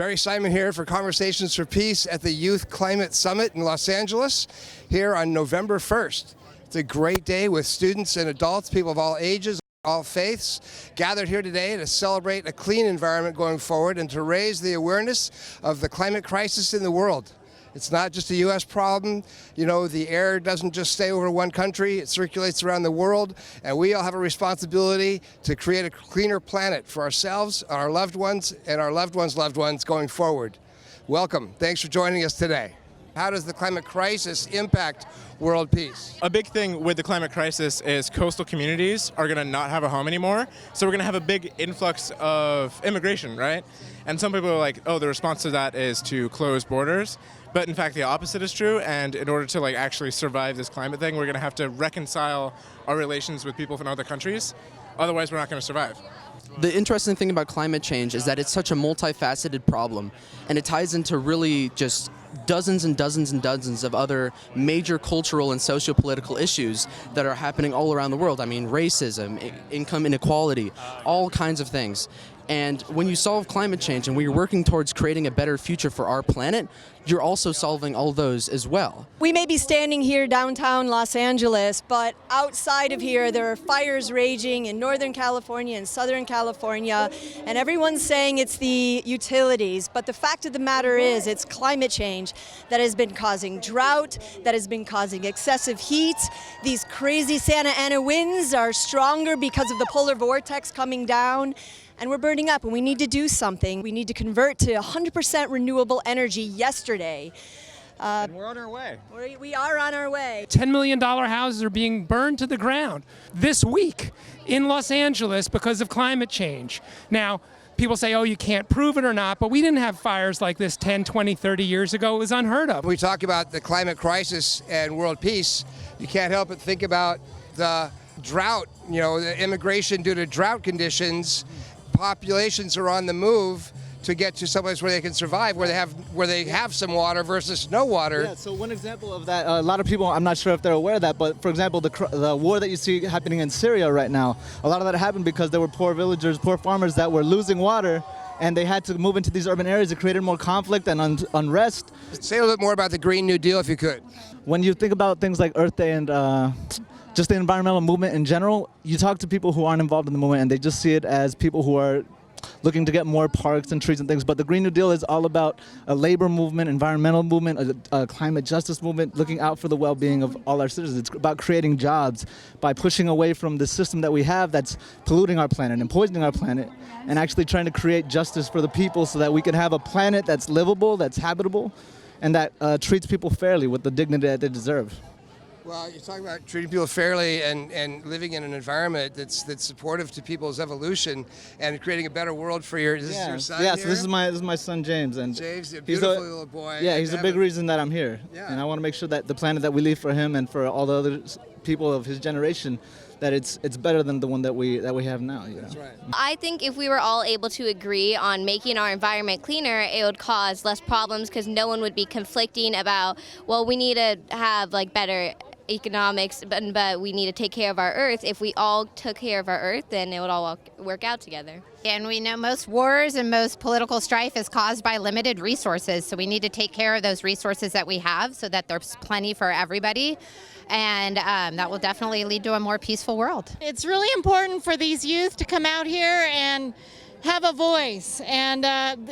Barry Simon here for Conversations for Peace at the Youth Climate Summit in Los Angeles here on November 1st. It's a great day with students and adults, people of all ages, all faiths, gathered here today to celebrate a clean environment going forward and to raise the awareness of the climate crisis in the world. It's not just a U.S. problem. You know, the air doesn't just stay over one country, it circulates around the world, and we all have a responsibility to create a cleaner planet for ourselves, our loved ones, and our loved ones' loved ones going forward. Welcome. Thanks for joining us today. How does the climate crisis impact world peace? A big thing with the climate crisis is coastal communities are going to not have a home anymore. So we're going to have a big influx of immigration, right? And some people are like, oh, the response to that is to close borders. But in fact, the opposite is true. And in order to actually survive this climate thing, we're going to have to reconcile our relations with people from other countries. Otherwise, we're not going to survive. The interesting thing about climate change is that it's such a multifaceted problem, and it ties into really just dozens and dozens and dozens of other major cultural and socio-political issues that are happening all around the world. I mean, racism, income inequality, all kinds of things. And when you solve climate change and when you're working towards creating a better future for our planet, you're also solving all those as well. We may be standing here downtown Los Angeles, but outside of here there are fires raging in Northern California and Southern California, and everyone's saying it's the utilities, but the fact of the matter is it's climate change that has been causing drought, that has been causing excessive heat. These crazy Santa Ana winds are stronger because of the polar vortex coming down. And we're burning up, and we need to do something. We need to convert to 100% renewable energy yesterday. And we're on our way. We are on our way. $10 million houses are being burned to the ground this week in Los Angeles because of climate change. Now, people say, oh, you can't prove it or not, but we didn't have fires like this 10, 20, 30 years ago. It was unheard of. When we talk about the climate crisis and world peace, you can't help but think about the drought, the immigration due to drought conditions. Populations are on the move to get to someplace where they can survive, where they have some water versus no water. Yeah, so one example of that, a lot of people, I'm not sure if they're aware of that, but for example, the war that you see happening in Syria right now, a lot of that happened because there were poor villagers, poor farmers that were losing water, and they had to move into these urban areas. It created more conflict and unrest. Say a little bit more about the Green New Deal, if you could. When you think about things like Earth Day and just the environmental movement in general, you talk to people who aren't involved in the movement and they just see it as people who are looking to get more parks and trees and things. But the Green New Deal is all about a labor movement, environmental movement, a climate justice movement, looking out for the well-being of all our citizens. It's about creating jobs by pushing away from the system that we have that's polluting our planet and poisoning our planet, and actually trying to create justice for the people so that we can have a planet that's livable, that's habitable, and that treats people fairly with the dignity that they deserve. Well, you're talking about treating people fairly and living in an environment that's supportive to people's evolution and creating a better world for your son Yeah, here? so this is my son James, and James, a beautiful little boy. Yeah, he's a big reason that I'm here. Yeah. And I want to make sure that the planet that we leave for him and for all the other people of his generation, that it's better than the one that we have now. That's right. I think if we were all able to agree on making our environment cleaner, it would cause less problems because no one would be conflicting about, well, we need to have better economics, but we need to take care of our earth. If we all took care of our earth, then it would all work out together. And we know most wars and most political strife is caused by limited resources, so we need to take care of those resources that we have so that there's plenty for everybody, and that will definitely lead to a more peaceful world. It's really important for these youth to come out here and have a voice, and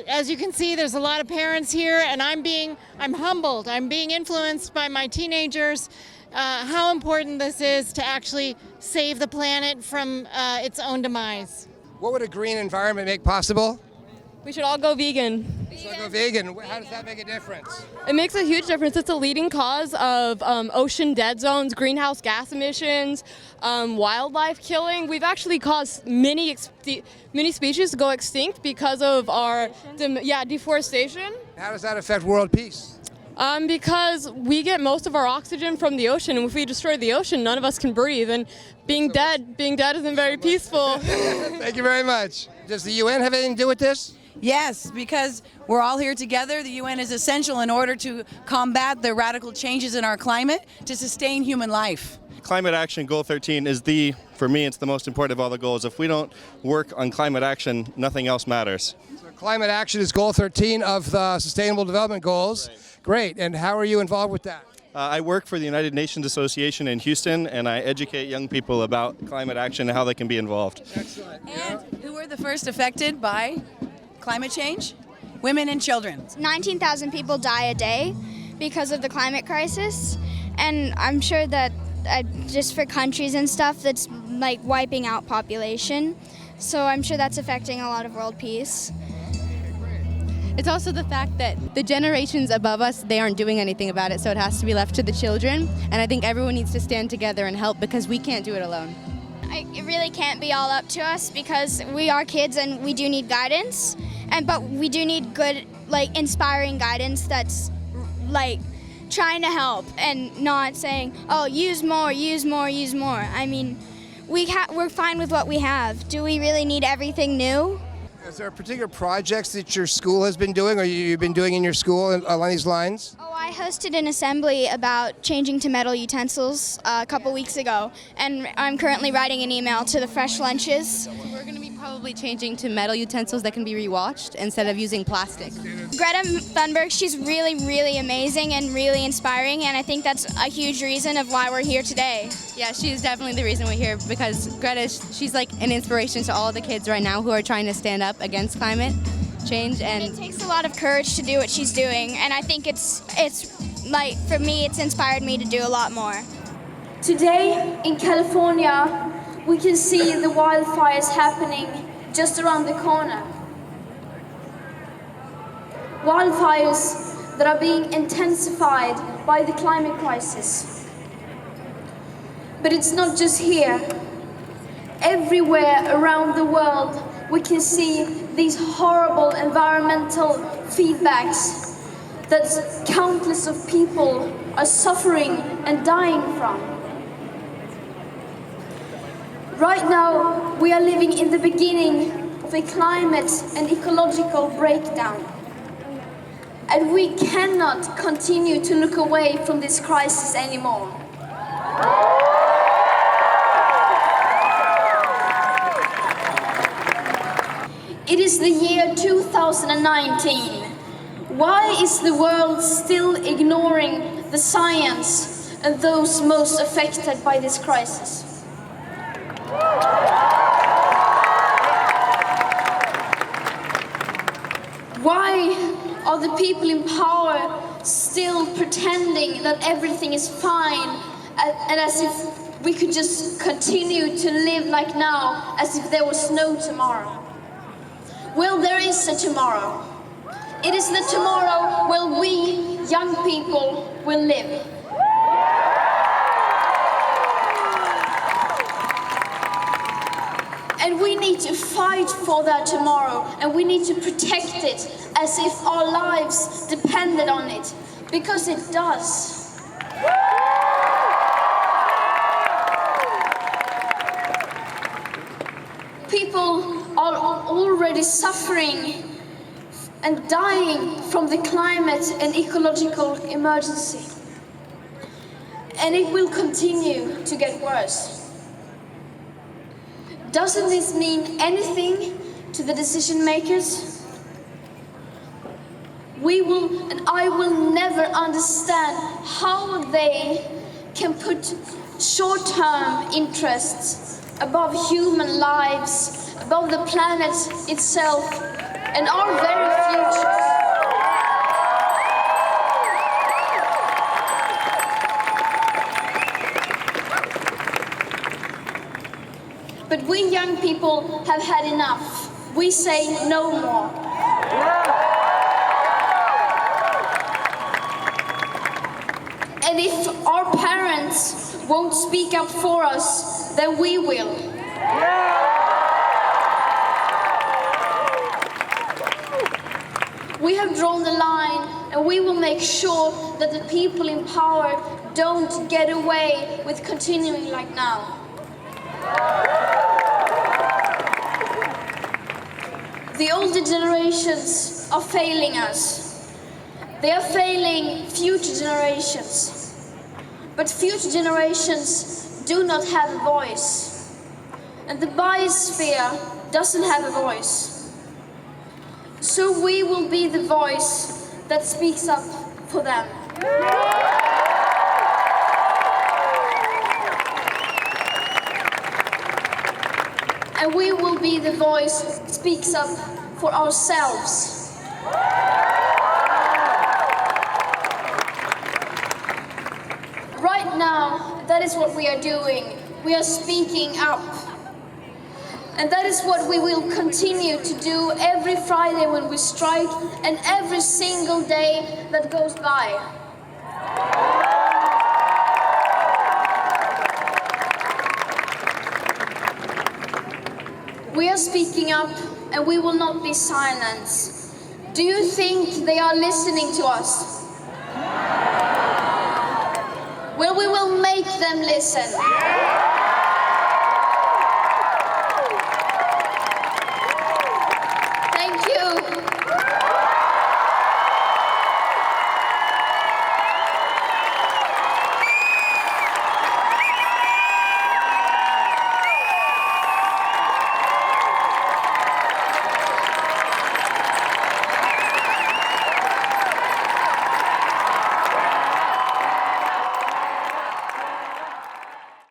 as you can see, there's a lot of parents here, and I'm humbled. I'm being influenced by my teenagers. How important this is to actually save the planet from its own demise. What would a green environment make possible? We should all go vegan. Go vegan. How does that make a difference? It makes a huge difference. It's a leading cause of ocean dead zones, greenhouse gas emissions, wildlife killing. We've actually caused many species to go extinct because of our deforestation. How does that affect world peace? Because we get most of our oxygen from the ocean, and if we destroy the ocean, none of us can breathe. And being dead isn't very peaceful. Thank you very much. Does the UN have anything to do with this? Yes, because we're all here together. The UN is essential in order to combat the radical changes in our climate to sustain human life. Climate action goal 13 is for me, it's the most important of all the goals. If we don't work on climate action, nothing else matters. So climate action is goal 13 of the Sustainable Development Goals. Right. Great. And how are you involved with that? I work for the United Nations Association in Houston, and I educate young people about climate action and how they can be involved. Excellent. And who were the first affected by climate change? Women and children. 19,000 people die a day because of the climate crisis, and I'm sure that just for countries and stuff, that's like wiping out population. So I'm sure that's affecting a lot of world peace. It's also the fact that the generations above us, they aren't doing anything about it, so it has to be left to the children. And I think everyone needs to stand together and help because we can't do it alone. It really can't be all up to us because we are kids and we do need guidance. But we do need good, like, inspiring guidance that's like trying to help and not saying, oh, use more, use more, use more. I mean, we're fine with what we have. Do we really need everything new? Is there particular projects that your school has been doing or you've been doing in your school along these lines? Oh, I hosted an assembly about changing to metal utensils a couple weeks ago, and I'm currently writing an email to the Fresh Lunches. We're going to be probably changing to metal utensils that can be rewashed instead of using plastic. Greta Thunberg, she's really, really amazing and really inspiring, and I think that's a huge reason of why we're here today. Yeah, she's definitely the reason we're here because Greta, she's like an inspiration to all the kids right now who are trying to stand up against climate change. And it takes a lot of courage to do what she's doing, and I think it's like, for me, it's inspired me to do a lot more. Today in California, we can see the wildfires happening just around the corner. Wildfires that are being intensified by the climate crisis. But it's not just here. Everywhere around the world, we can see these horrible environmental feedbacks that countless of people are suffering and dying from. Right now, we are living in the beginning of a climate and ecological breakdown. And we cannot continue to look away from this crisis anymore. It is the year 2019. Why is the world still ignoring the science and those most affected by this crisis? Why are the people in power still pretending that everything is fine and as if we could just continue to live like now, as if there was no tomorrow? Well, there is a tomorrow. It is the tomorrow where we, young people, will live. And we need to fight for that tomorrow, and we need to protect it as if our lives depended on it, because it does. People are already suffering and dying from the climate and ecological emergency. And it will continue to get worse. Doesn't this mean anything to the decision makers? I will never understand how they can put short-term interests above human lives, above the planet itself, and our very future. But we young people have had enough. We say no more. And if our parents won't speak up for us, then we will. We have drawn the line, and we will make sure that the people in power don't get away with continuing like now. The older generations are failing us. They are failing future generations. But future generations do not have a voice. And the biosphere doesn't have a voice. So we will be the voice that speaks up for them. And we will be the voice that speaks up for ourselves. Right now, that is what we are doing. We are speaking up. And that is what we will continue to do every Friday when we strike and every single day that goes by. We are speaking up and we will not be silenced. Do you think they are listening to us? Well, we will make them listen. Thank you.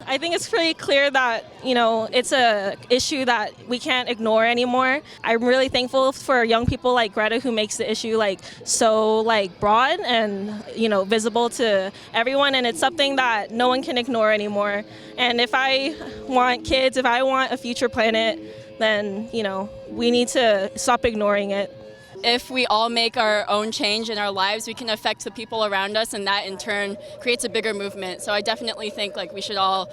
I think it's pretty clear that, it's a issue that we can't ignore anymore. I'm really thankful for young people like Greta who makes the issue so broad and, visible to everyone, and it's something that no one can ignore anymore. And if I want kids, if I want a future planet, then, we need to stop ignoring it. If we all make our own change in our lives, we can affect the people around us, and that in turn creates a bigger movement. So I definitely think we should all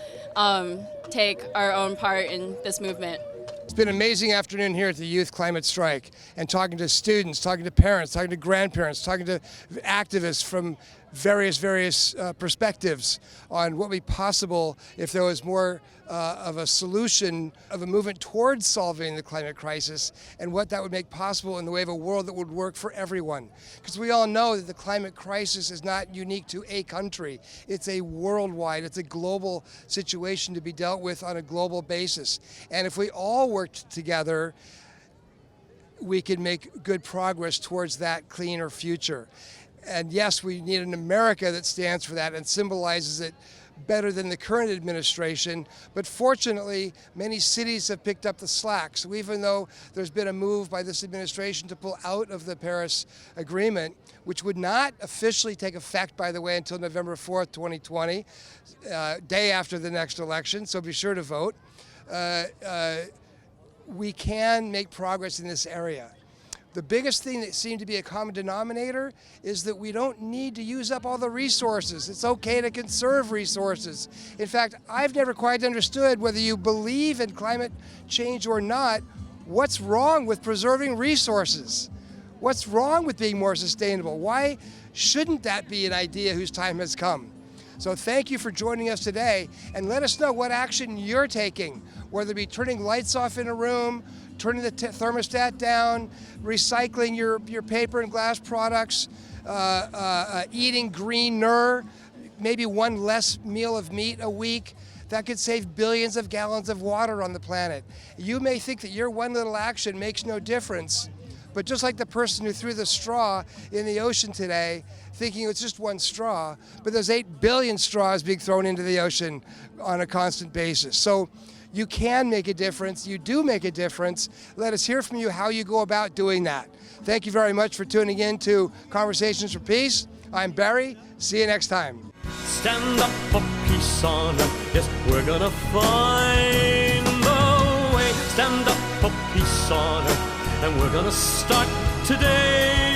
take our own part in this movement. It's been an amazing afternoon here at the Youth Climate Strike, and talking to students, talking to parents, talking to grandparents, talking to activists from various perspectives on what would be possible if there was more of a solution, of a movement towards solving the climate crisis, and what that would make possible in the way of a world that would work for everyone. Because we all know that the climate crisis is not unique to a country. It's a worldwide, it's a global situation to be dealt with on a global basis. And if we all worked together, we can make good progress towards that cleaner future. And yes, we need an America that stands for that and symbolizes it better than the current administration, but fortunately, many cities have picked up the slack. So even though there's been a move by this administration to pull out of the Paris Agreement, which would not officially take effect, by the way, until November 4th, 2020, day after the next election, so be sure to vote, we can make progress in this area. The biggest thing that seemed to be a common denominator is that we don't need to use up all the resources. It's okay to conserve resources. In fact, I've never quite understood, whether you believe in climate change or not, what's wrong with preserving resources? What's wrong with being more sustainable? Why shouldn't that be an idea whose time has come? So thank you for joining us today, and let us know what action you're taking, whether it be turning lights off in a room, turning the thermostat down, recycling your paper and glass products, eating greener, maybe one less meal of meat a week. That could save billions of gallons of water on the planet. You may think that your one little action makes no difference, but just like the person who threw the straw in the ocean today, thinking it's just one straw, but there's 8 billion straws being thrown into the ocean on a constant basis. So you can make a difference. You do make a difference. Let us hear from you how you go about doing that. Thank you very much for tuning in to Conversations for Peace. I'm Barry. See you next time. Stand up for peace on earth. Yes, we're gonna find the way. Stand up for peace on earth, and we're gonna start today.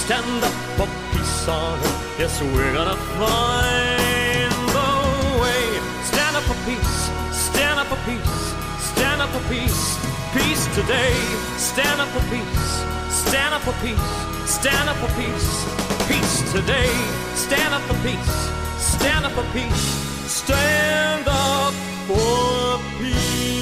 Stand up for peace on earth. Yes, we're gonna find the way. Stand up for peace. Stand up for peace. Stand up for peace. Peace today. Stand up for peace. Stand up for peace. Stand up for peace. Peace today. Stand up for peace. Stand up for peace. Stand up for peace.